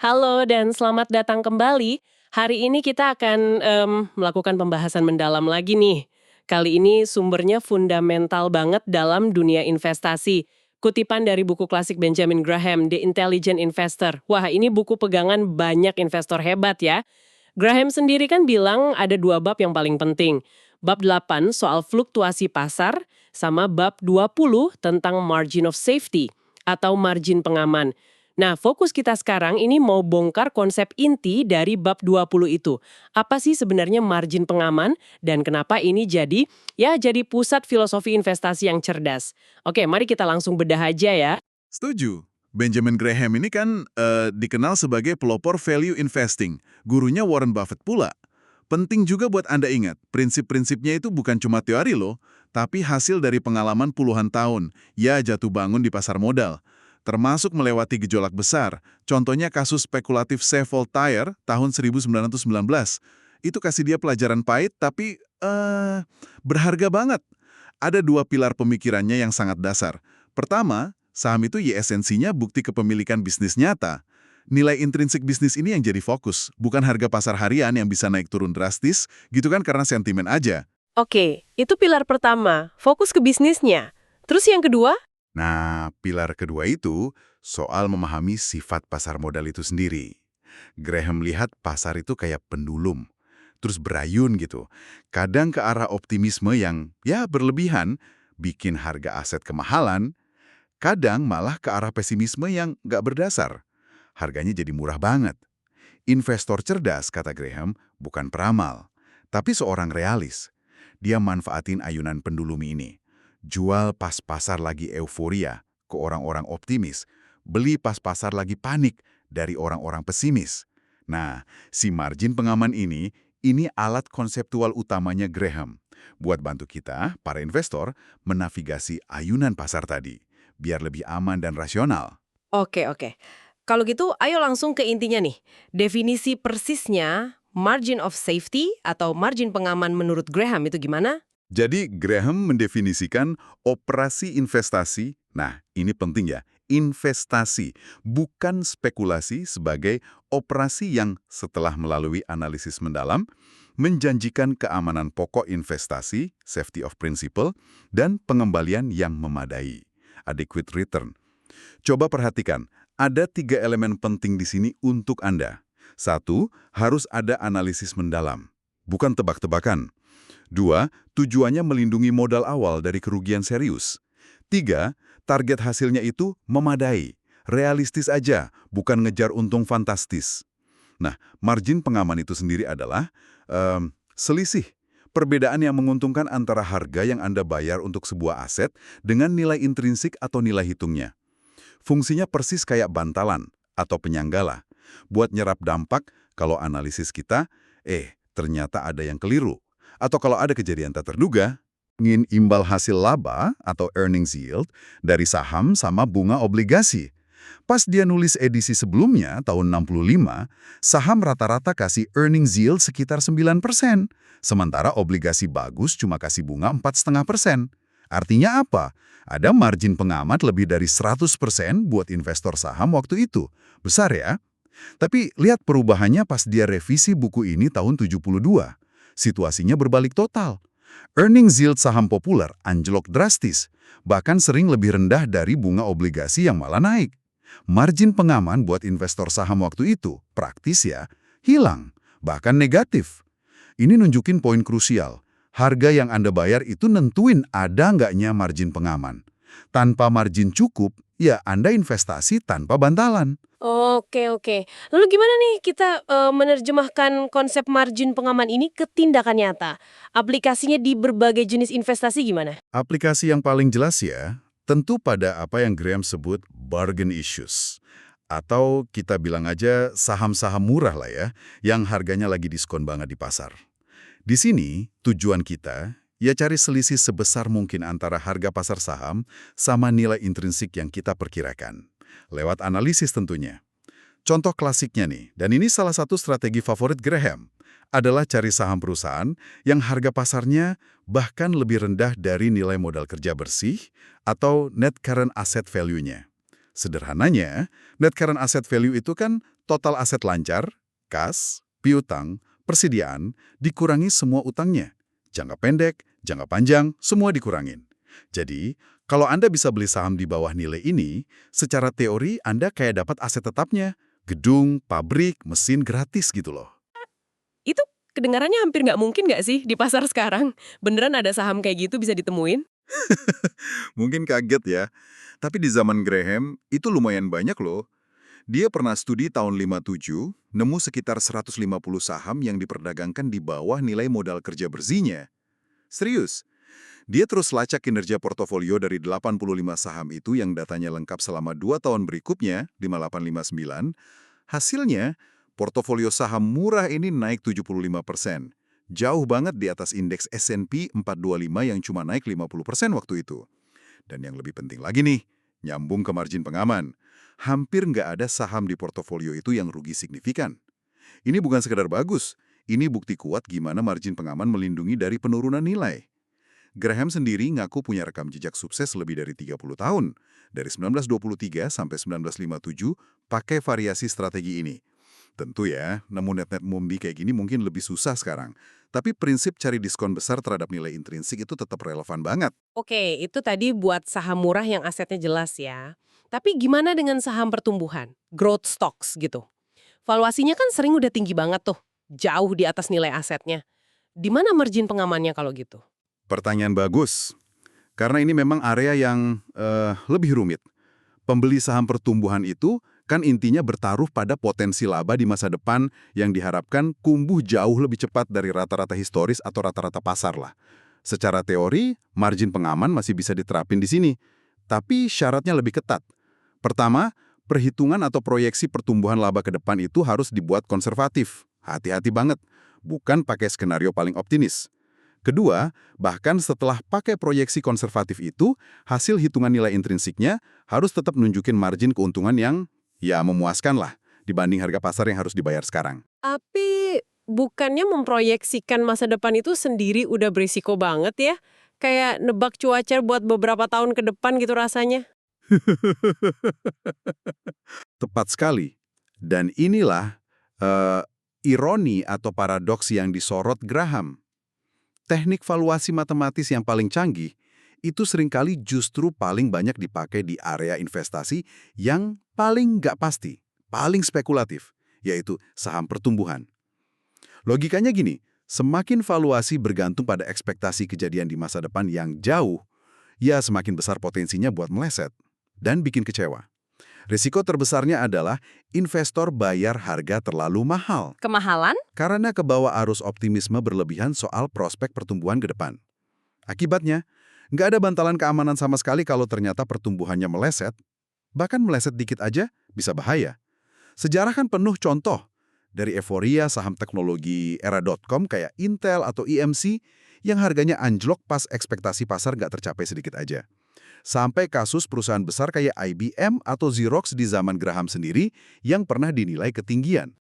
Halo dan selamat datang kembali. Hari ini kita akan melakukan pembahasan mendalam lagi nih. Kali ini sumbernya fundamental banget dalam dunia investasi. Kutipan dari buku klasik Benjamin Graham, The Intelligent Investor. Wah, ini buku pegangan banyak investor hebat ya. Graham sendiri kan bilang ada dua bab yang paling penting. Bab 8 soal fluktuasi pasar, sama bab 20 tentang margin of safety atau margin pengaman. Nah, fokus kita sekarang ini mau bongkar konsep inti dari bab 20 itu. Apa sih sebenarnya margin pengaman dan kenapa ini jadi pusat filosofi investasi yang cerdas. Oke, mari kita langsung bedah aja ya. Setuju. Benjamin Graham ini kan dikenal sebagai pelopor value investing. Gurunya Warren Buffett pula. Penting juga buat Anda ingat, prinsip-prinsipnya itu bukan cuma teori loh, tapi hasil dari pengalaman puluhan tahun, ya jatuh bangun di pasar modal. Termasuk melewati gejolak besar. Contohnya kasus spekulatif Save Voltaire tahun 1919. Itu kasih dia pelajaran pahit, tapi berharga banget. Ada dua pilar pemikirannya yang sangat dasar. Pertama, saham itu ya esensinya bukti kepemilikan bisnis nyata. Nilai intrinsik bisnis ini yang jadi fokus, bukan harga pasar harian yang bisa naik turun drastis, gitu kan karena sentimen aja. Oke, itu pilar pertama, fokus ke bisnisnya. Terus yang kedua? Nah, pilar kedua itu soal memahami sifat pasar modal itu sendiri. Graham lihat pasar itu kayak pendulum, terus berayun gitu. Kadang ke arah optimisme yang ya berlebihan, bikin harga aset kemahalan, kadang malah ke arah pesimisme yang nggak berdasar. Harganya jadi murah banget. Investor cerdas, kata Graham, bukan peramal, tapi seorang realis. Dia manfaatin ayunan pendulum ini. Jual pas pasar lagi euforia ke orang-orang optimis. Beli pas pasar lagi panik dari orang-orang pesimis. Nah, si margin pengaman ini alat konseptual utamanya Graham. Buat bantu kita, para investor, menavigasi ayunan pasar tadi. Biar lebih aman dan rasional. Oke. Kalau gitu, ayo langsung ke intinya nih. Definisi persisnya margin of safety atau margin pengaman menurut Graham itu gimana? Jadi Graham mendefinisikan operasi investasi, nah ini penting ya, investasi, bukan spekulasi sebagai operasi yang setelah melalui analisis mendalam, menjanjikan keamanan pokok investasi, safety of principle, dan pengembalian yang memadai, adequate return. Coba perhatikan, ada 3 elemen penting di sini untuk Anda. 1, harus ada analisis mendalam, bukan tebak-tebakan. 2, tujuannya melindungi modal awal dari kerugian serius. 3, target hasilnya itu memadai, realistis aja, bukan ngejar untung fantastis. Nah, margin pengaman itu sendiri adalah selisih, perbedaan yang menguntungkan antara harga yang Anda bayar untuk sebuah aset dengan nilai intrinsik atau nilai hitungnya. Fungsinya persis kayak bantalan atau penyanggala, buat nyerap dampak kalau analisis kita, ternyata ada yang keliru. Atau kalau ada kejadian tak terduga, ingin imbal hasil laba atau earnings yield dari saham sama bunga obligasi. Pas dia nulis edisi sebelumnya, tahun 65, saham rata-rata kasih earnings yield sekitar 9%, sementara obligasi bagus cuma kasih bunga 4,5%. Artinya apa? Ada margin pengamat lebih dari 100% buat investor saham waktu itu. Besar ya? Tapi lihat perubahannya pas dia revisi buku ini tahun 72. Situasinya berbalik total. Earnings yield saham populer anjlok drastis, bahkan sering lebih rendah dari bunga obligasi yang malah naik. Margin pengaman buat investor saham waktu itu, praktis ya, hilang, bahkan negatif. Ini nunjukin poin krusial. Harga yang Anda bayar itu nentuin ada nggaknya margin pengaman. Tanpa margin cukup, ya Anda investasi tanpa bantalan. Oke. Lalu gimana nih kita menerjemahkan konsep margin pengaman ini ke tindakan nyata? Aplikasinya di berbagai jenis investasi gimana? Aplikasi yang paling jelas ya, tentu pada apa yang Graham sebut bargain issues. Atau kita bilang aja saham-saham murah lah ya, yang harganya lagi diskon banget di pasar. Di sini, tujuan kita, ya cari selisih sebesar mungkin antara harga pasar saham sama nilai intrinsik yang kita perkirakan. Lewat analisis tentunya. Contoh klasiknya nih, dan ini salah satu strategi favorit Graham, adalah cari saham perusahaan yang harga pasarnya bahkan lebih rendah dari nilai modal kerja bersih atau net current asset value-nya. Sederhananya, net current asset value itu kan total aset lancar, kas, piutang, persediaan, dikurangi semua utangnya. Jangka pendek, jangka panjang, semua dikurangin. Jadi, kalau Anda bisa beli saham di bawah nilai ini, secara teori Anda kayak dapat aset tetapnya. Gedung, pabrik, mesin gratis gitu loh. Itu kedengarannya hampir nggak mungkin nggak sih di pasar sekarang? Beneran ada saham kayak gitu bisa ditemuin? Mungkin kaget ya, tapi di zaman Graham itu lumayan banyak loh. Dia pernah studi tahun 57, nemu sekitar 150 saham yang diperdagangkan di bawah nilai modal kerja bersihnya. Serius, dia terus lacak kinerja portofolio dari 85 saham itu yang datanya lengkap selama 2 tahun berikutnya, 5859. Hasilnya, portofolio saham murah ini naik 75%. Jauh banget di atas indeks S&P 425 yang cuma naik 50% waktu itu. Dan yang lebih penting lagi nih, nyambung ke margin pengaman. Hampir nggak ada saham di portofolio itu yang rugi signifikan. Ini bukan sekedar bagus, ini bukti kuat gimana margin pengaman melindungi dari penurunan nilai. Graham sendiri ngaku punya rekam jejak sukses lebih dari 30 tahun. Dari 1923 sampai 1957 pakai variasi strategi ini. Tentu ya, nemu net-net mumbi kayak gini mungkin lebih susah sekarang. Tapi prinsip cari diskon besar terhadap nilai intrinsik itu tetap relevan banget. Oke, itu tadi buat saham murah yang asetnya jelas ya. Tapi gimana dengan saham pertumbuhan? Growth stocks gitu. Valuasinya kan sering udah tinggi banget tuh. Jauh di atas nilai asetnya. Di mana margin pengamannya kalau gitu? Pertanyaan bagus. Karena ini memang area yang lebih rumit. Pembeli saham pertumbuhan itu kan intinya bertaruh pada potensi laba di masa depan yang diharapkan tumbuh jauh lebih cepat dari rata-rata historis atau rata-rata pasar lah. Secara teori, margin pengaman masih bisa diterapin di sini. Tapi syaratnya lebih ketat. Pertama, perhitungan atau proyeksi pertumbuhan laba ke depan itu harus dibuat konservatif. Hati-hati banget. Bukan pakai skenario paling optimis. Kedua, bahkan setelah pakai proyeksi konservatif itu, hasil hitungan nilai intrinsiknya harus tetap nunjukin margin keuntungan yang ya memuaskan lah dibanding harga pasar yang harus dibayar sekarang. Tapi bukannya memproyeksikan masa depan itu sendiri udah berisiko banget ya? Kayak nebak cuaca buat beberapa tahun ke depan gitu rasanya. Tepat sekali. Dan inilah eh, ironi atau paradoks yang disorot Graham. Teknik valuasi matematis yang paling canggih itu seringkali justru paling banyak dipakai di area investasi yang paling nggak pasti, paling spekulatif, yaitu saham pertumbuhan. Logikanya gini, semakin valuasi bergantung pada ekspektasi kejadian di masa depan yang jauh, ya semakin besar potensinya buat meleset dan bikin kecewa. Risiko terbesarnya adalah investor bayar harga terlalu mahal Kemahalan? karena kebawa arus optimisme berlebihan soal prospek pertumbuhan ke depan. Akibatnya, nggak ada bantalan keamanan sama sekali kalau ternyata pertumbuhannya meleset, bahkan meleset dikit aja bisa bahaya. Sejarah kan penuh contoh, dari euforia saham teknologi era .com kayak Intel atau EMC yang harganya anjlok pas ekspektasi pasar nggak tercapai sedikit aja. Sampai kasus perusahaan besar kayak IBM atau Xerox di zaman Graham sendiri yang pernah dinilai ketinggian.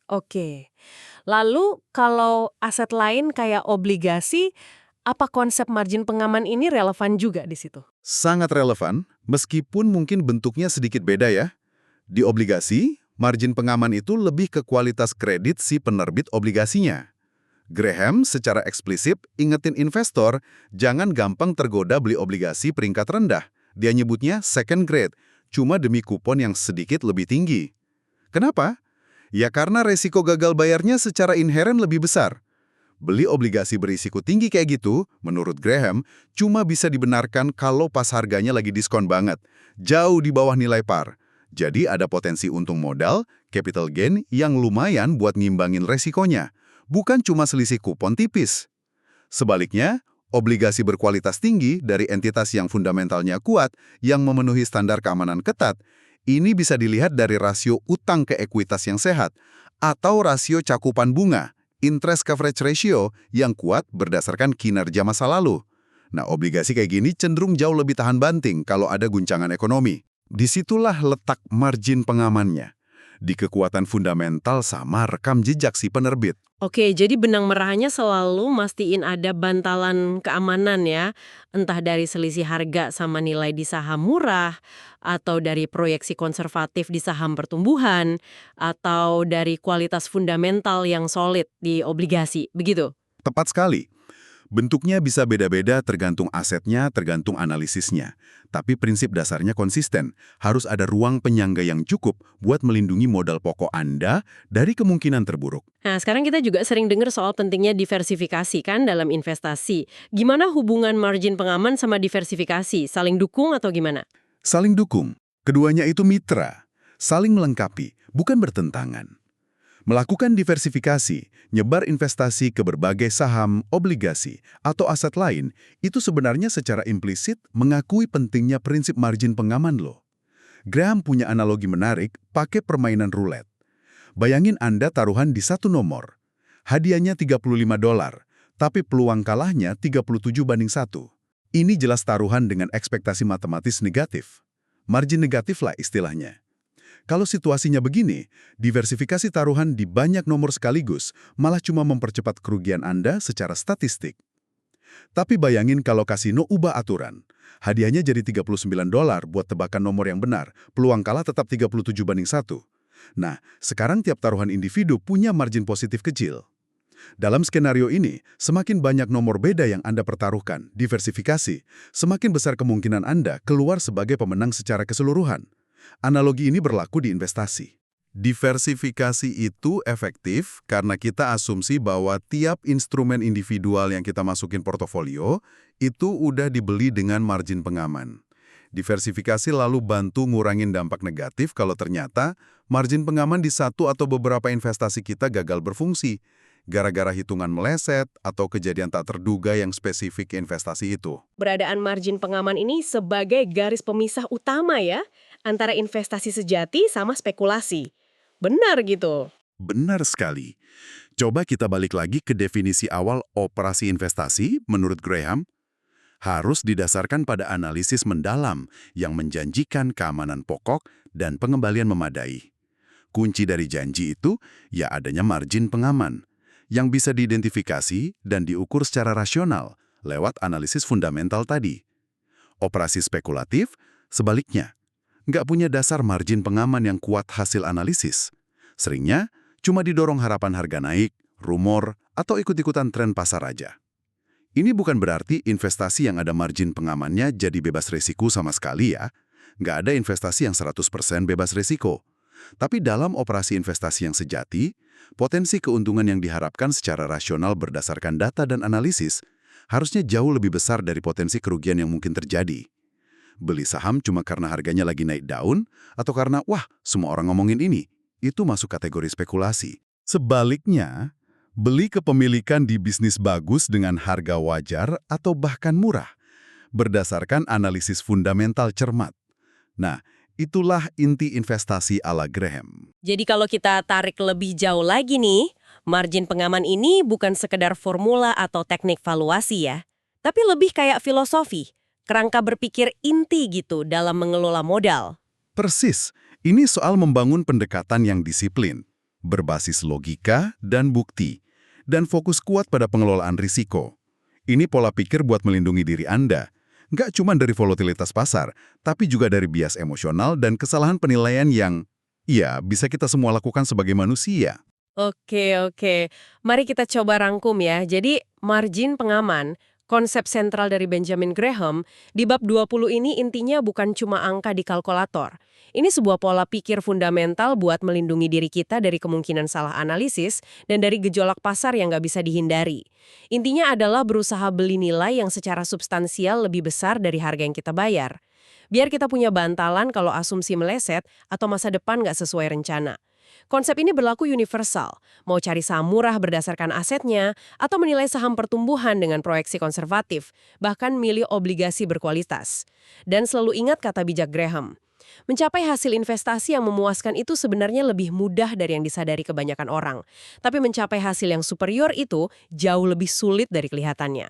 Oke. Lalu kalau aset lain kayak obligasi, apa konsep margin pengaman ini relevan juga di situ? Sangat relevan, meskipun mungkin bentuknya sedikit beda ya. Di obligasi, margin pengaman itu lebih ke kualitas kredit si penerbit obligasinya. Graham secara eksplisit ingetin investor jangan gampang tergoda beli obligasi peringkat rendah. Dia nyebutnya second grade, cuma demi kupon yang sedikit lebih tinggi. Kenapa? Ya karena resiko gagal bayarnya secara inheren lebih besar. Beli obligasi berisiko tinggi kayak gitu, menurut Graham, cuma bisa dibenarkan kalau pas harganya lagi diskon banget, jauh di bawah nilai par. Jadi ada potensi untung modal, capital gain yang lumayan buat ngimbangin resikonya. Bukan cuma selisih kupon tipis. Sebaliknya, obligasi berkualitas tinggi dari entitas yang fundamentalnya kuat, yang memenuhi standar keamanan ketat, ini bisa dilihat dari rasio utang ke ekuitas yang sehat, atau rasio cakupan bunga, interest coverage ratio, yang kuat berdasarkan kinerja masa lalu. Nah, obligasi kayak gini cenderung jauh lebih tahan banting kalau ada guncangan ekonomi. Disitulah letak margin pengamannya. di kekuatan fundamental sama rekam jejak si penerbit. Oke, jadi benang merahnya selalu mastiin ada bantalan keamanan ya, entah dari selisih harga sama nilai di saham murah, atau dari proyeksi konservatif di saham pertumbuhan, atau dari kualitas fundamental yang solid di obligasi, begitu? Tepat sekali. Bentuknya bisa beda-beda tergantung asetnya, tergantung analisisnya. Tapi prinsip dasarnya konsisten. Harus ada ruang penyangga yang cukup buat melindungi modal pokok Anda dari kemungkinan terburuk. Nah, sekarang kita juga sering dengar soal pentingnya diversifikasi kan dalam investasi. Gimana hubungan margin pengaman sama diversifikasi? Saling dukung atau gimana? Saling dukung. Keduanya itu mitra. Saling melengkapi, bukan bertentangan. Melakukan diversifikasi, nyebar investasi ke berbagai saham, obligasi, atau aset lain, itu sebenarnya secara implisit mengakui pentingnya prinsip margin pengaman loh. Graham punya analogi menarik pakai permainan roulette. Bayangin Anda taruhan di satu nomor. Hadiahnya $35, tapi peluang kalahnya 37/1. Ini jelas taruhan dengan ekspektasi matematis negatif. Margin negatif lah istilahnya. Kalau situasinya begini, diversifikasi taruhan di banyak nomor sekaligus malah cuma mempercepat kerugian Anda secara statistik. Tapi bayangin kalau kasino ubah aturan. Hadiahnya jadi $39 buat tebakan nomor yang benar, peluang kalah tetap 37/1. Nah, sekarang tiap taruhan individu punya margin positif kecil. Dalam skenario ini, semakin banyak nomor beda yang Anda pertaruhkan, diversifikasi, semakin besar kemungkinan Anda keluar sebagai pemenang secara keseluruhan. Analogi ini berlaku di investasi. Diversifikasi itu efektif karena kita asumsi bahwa tiap instrumen individual yang kita masukin portofolio itu udah dibeli dengan margin pengaman. Diversifikasi lalu bantu ngurangin dampak negatif kalau ternyata margin pengaman di satu atau beberapa investasi kita gagal berfungsi, gara-gara hitungan meleset atau kejadian tak terduga yang spesifik ke investasi itu. Keberadaan margin pengaman ini sebagai garis pemisah utama ya, antara investasi sejati sama spekulasi. Benar gitu. Benar sekali. Coba kita balik lagi ke definisi awal operasi investasi menurut Graham. Harus didasarkan pada analisis mendalam yang menjanjikan keamanan pokok dan pengembalian memadai. Kunci dari janji itu ya adanya margin pengaman yang bisa diidentifikasi dan diukur secara rasional lewat analisis fundamental tadi. Operasi spekulatif, sebaliknya, nggak punya dasar margin pengaman yang kuat hasil analisis. Seringnya, cuma didorong harapan harga naik, rumor, atau ikut-ikutan tren pasar aja. Ini bukan berarti investasi yang ada margin pengamannya jadi bebas risiko sama sekali ya. Nggak ada investasi yang 100% bebas risiko. Tapi dalam operasi investasi yang sejati, potensi keuntungan yang diharapkan secara rasional berdasarkan data dan analisis harusnya jauh lebih besar dari potensi kerugian yang mungkin terjadi. Beli saham cuma karena harganya lagi naik daun, atau karena, wah, semua orang ngomongin ini, itu masuk kategori spekulasi. Sebaliknya, beli kepemilikan di bisnis bagus dengan harga wajar atau bahkan murah, berdasarkan analisis fundamental cermat. Nah, itulah inti investasi ala Graham. Jadi kalau kita tarik lebih jauh lagi nih, margin pengaman ini bukan sekedar formula atau teknik valuasi ya, tapi lebih kayak filosofi, kerangka berpikir inti gitu dalam mengelola modal. Persis, ini soal membangun pendekatan yang disiplin, berbasis logika dan bukti, dan fokus kuat pada pengelolaan risiko. Ini pola pikir buat melindungi diri Anda, nggak cuma dari volatilitas pasar, tapi juga dari bias emosional dan kesalahan penilaian yang, ya, bisa kita semua lakukan sebagai manusia. Oke. Mari kita coba rangkum ya. Jadi, margin pengaman, konsep sentral dari Benjamin Graham, di bab 20 ini intinya bukan cuma angka di kalkulator. Ini sebuah pola pikir fundamental buat melindungi diri kita dari kemungkinan salah analisis dan dari gejolak pasar yang nggak bisa dihindari. Intinya adalah berusaha beli nilai yang secara substansial lebih besar dari harga yang kita bayar. Biar kita punya bantalan kalau asumsi meleset atau masa depan nggak sesuai rencana. Konsep ini berlaku universal, mau cari saham murah berdasarkan asetnya, atau menilai saham pertumbuhan dengan proyeksi konservatif, bahkan milih obligasi berkualitas. Dan selalu ingat kata bijak Graham, mencapai hasil investasi yang memuaskan itu sebenarnya lebih mudah dari yang disadari kebanyakan orang. Tapi mencapai hasil yang superior itu jauh lebih sulit dari kelihatannya.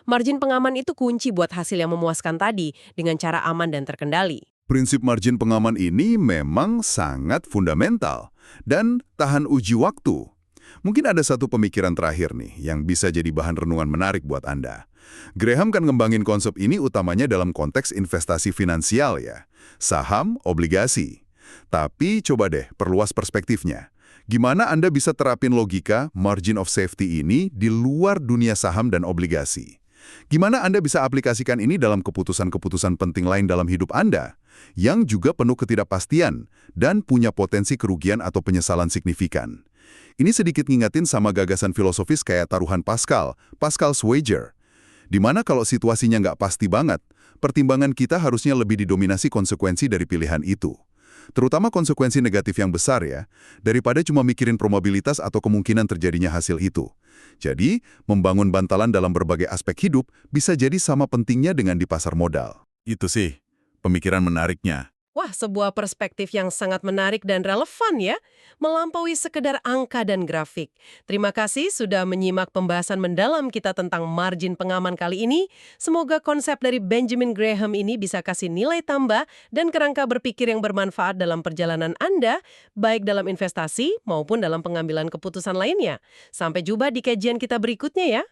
Margin pengaman itu kunci buat hasil yang memuaskan tadi dengan cara aman dan terkendali. Prinsip margin pengaman ini memang sangat fundamental dan tahan uji waktu. Mungkin ada satu pemikiran terakhir nih yang bisa jadi bahan renungan menarik buat Anda. Graham kan ngembangin konsep ini utamanya dalam konteks investasi finansial ya, saham, obligasi. Tapi coba deh perluas perspektifnya. Gimana Anda bisa terapin logika margin of safety ini di luar dunia saham dan obligasi? Gimana Anda bisa aplikasikan ini dalam keputusan-keputusan penting lain dalam hidup Anda, yang juga penuh ketidakpastian dan punya potensi kerugian atau penyesalan signifikan? Ini sedikit ngingatin sama gagasan filosofis kayak taruhan Pascal's wager, di mana kalau situasinya nggak pasti banget, pertimbangan kita harusnya lebih didominasi konsekuensi dari pilihan itu. Terutama konsekuensi negatif yang besar ya, daripada cuma mikirin probabilitas atau kemungkinan terjadinya hasil itu. Jadi, membangun bantalan dalam berbagai aspek hidup bisa jadi sama pentingnya dengan di pasar modal. Itu sih, pemikiran menariknya. Wah, sebuah perspektif yang sangat menarik dan relevan ya, melampaui sekedar angka dan grafik. Terima kasih sudah menyimak pembahasan mendalam kita tentang margin pengaman kali ini. Semoga konsep dari Benjamin Graham ini bisa kasih nilai tambah dan kerangka berpikir yang bermanfaat dalam perjalanan Anda, baik dalam investasi maupun dalam pengambilan keputusan lainnya. Sampai jumpa di kajian kita berikutnya ya.